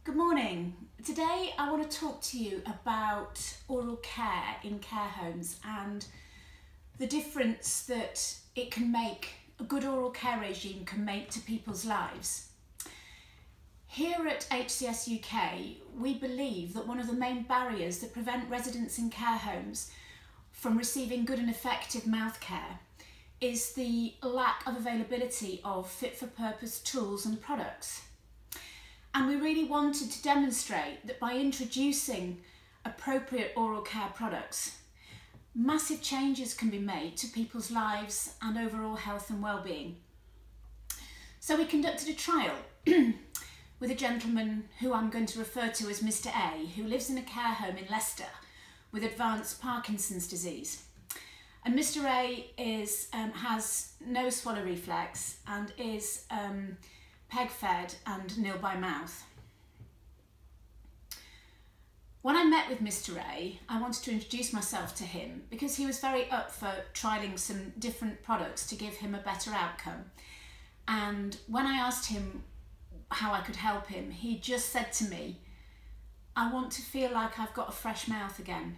Good morning. Today I want to talk to you about oral care in care homes and the difference that it can make, a good oral care regime can make to people's lives. Here at HCS UK, we believe that one of the main barriers that prevent residents in care homes from receiving good and effective mouth care is the lack of availability of fit-for-purpose tools and products. And we really wanted to demonstrate that by introducing appropriate oral care products, massive changes can be made to people's lives and overall health and well-being. So we conducted a trial with a gentleman who I'm going to refer to as Mr. A, who lives in a care home in Leicester with advanced Parkinson's disease. And Mr. A has no swallow reflex and is peg-fed and nil by mouth. When I met with Mr. A, I wanted to introduce myself to him because he was very up for trialling some different products to give him a better outcome. And when I asked him how I could help him, he just said to me, "I want to feel like I've got a fresh mouth again."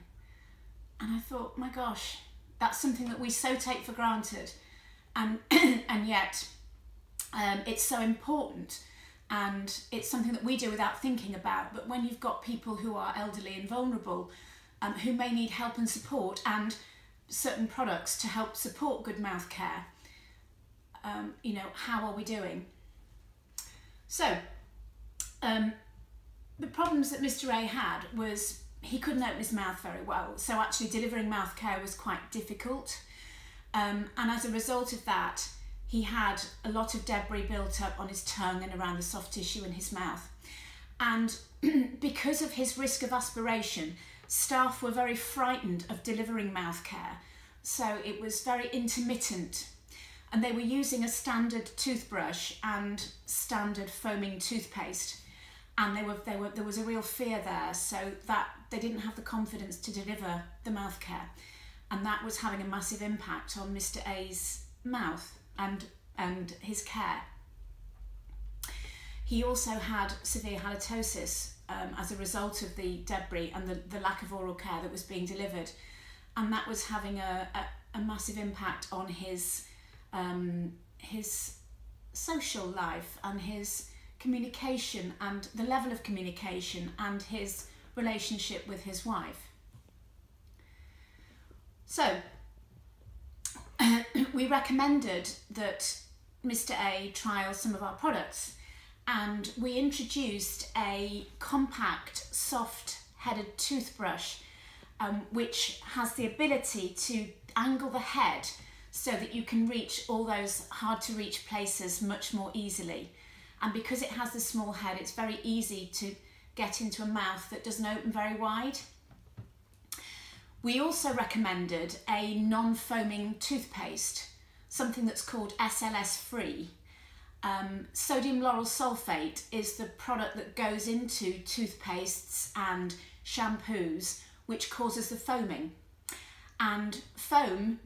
And I thought, my gosh, that's something that we so take for granted, and yet it's so important, and it's something that we do without thinking about. But when you've got people who are elderly and vulnerable, who may need help and support and certain products to help support good mouth care, how are we doing? So the problems that Mr. A had was he couldn't open his mouth very well, so actually delivering mouth care was quite difficult, and as a result of that he had a lot of debris built up on his tongue and around the soft tissue in his mouth. And because of his risk of aspiration, staff were very frightened of delivering mouth care, so it was very intermittent, and they were using a standard toothbrush and standard foaming toothpaste, and there was a real fear there, so that they didn't have the confidence to deliver the mouth care, and that was having a massive impact on Mr. A's mouth and his care. He also had severe halitosis as a result of the debris and the lack of oral care that was being delivered, and that was having a massive impact on his social life and his communication and the level of communication and his relationship with his wife. So we recommended that Mr. A trial some of our products, and we introduced a compact, soft-headed toothbrush which has the ability to angle the head so that you can reach all those hard-to-reach places much more easily. And because it has the small head, it's very easy to get into a mouth that doesn't open very wide. We also recommended a non-foaming toothpaste, something that's called SLS free. Sodium lauryl sulfate is the product that goes into toothpastes and shampoos, which causes the foaming. And foam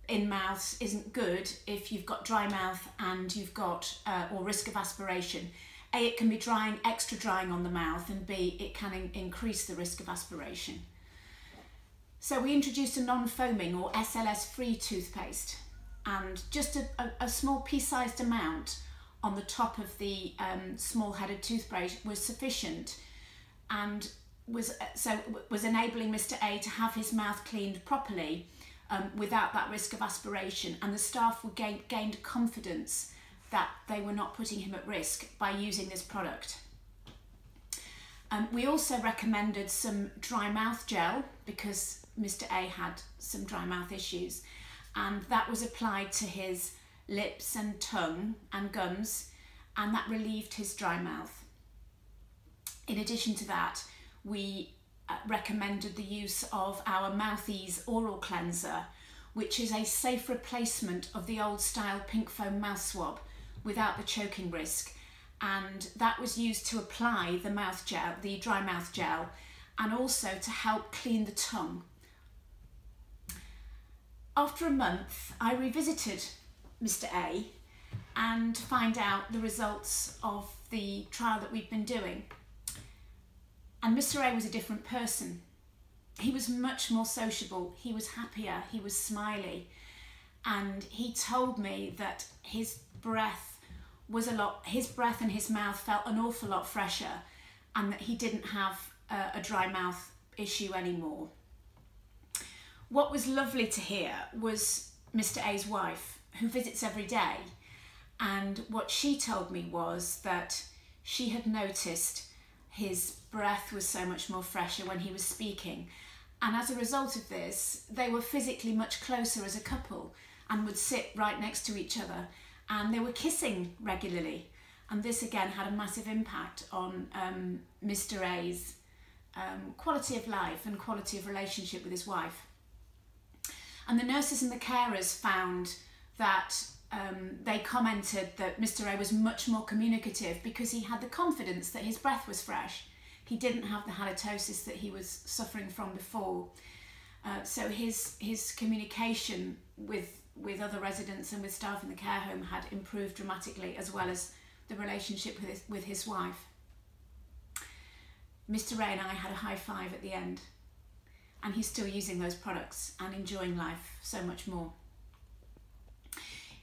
in mouths isn't good if you've got dry mouth and you've got or risk of aspiration. A, it can be extra drying on the mouth, and B, it can increase the risk of aspiration. So we introduced a non-foaming or SLS-free toothpaste, and just a small pea-sized amount on the top of the small-headed toothbrush was sufficient, and was enabling Mr. A to have his mouth cleaned properly without that risk of aspiration, and the staff gained confidence that they were not putting him at risk by using this product. We also recommended some dry mouth gel because Mr. A had some dry mouth issues, and that was applied to his lips and tongue and gums, and that relieved his dry mouth. In addition to that, we recommended the use of our Mouth-Ease oral cleanser, which is a safe replacement of the old style pink foam mouth swab without the choking risk, and that was used to apply the mouth gel, the dry mouth gel, and also to help clean the tongue. After a month, I revisited Mr. A and find out the results of the trial that we've been doing. And Mr. A was a different person. He was much more sociable, he was happier, he was smiley, and he told me that his breath and his mouth felt an awful lot fresher, and that he didn't have a dry mouth issue anymore. What was lovely to hear was Mr. A's wife, who visits every day, and what she told me was that she had noticed his breath was so much more fresher when he was speaking, and as a result of this they were physically much closer as a couple and would sit right next to each other, and they were kissing regularly, and this again had a massive impact on Mr. A's quality of life and quality of relationship with his wife. And the nurses and the carers found that they commented that Mr. A was much more communicative because he had the confidence that his breath was fresh. He didn't have the halitosis that he was suffering from before. So his communication with other residents and with staff in the care home had improved dramatically, as well as the relationship with his wife. Mr. Ray and I had a high five at the end, and he's still using those products and enjoying life so much more.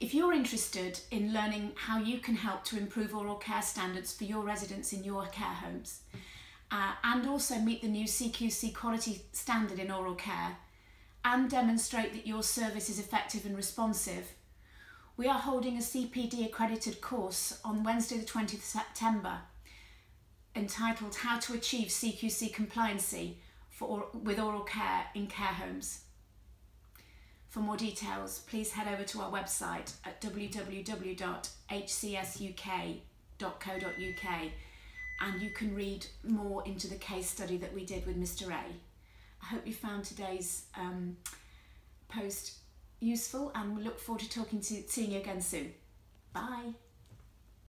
If you're interested in learning how you can help to improve oral care standards for your residents in your care homes, and also meet the new CQC quality standard in oral care, and demonstrate that your service is effective and responsive, we are holding a CPD accredited course on Wednesday the 20th September entitled How to Achieve CQC Compliancy with Oral Care in Care Homes. For more details, please head over to our website at www.hcsuk.co.uk, and you can read more into the case study that we did with Mr. A. I hope you found today's post useful, and we look forward to seeing you again soon. Bye.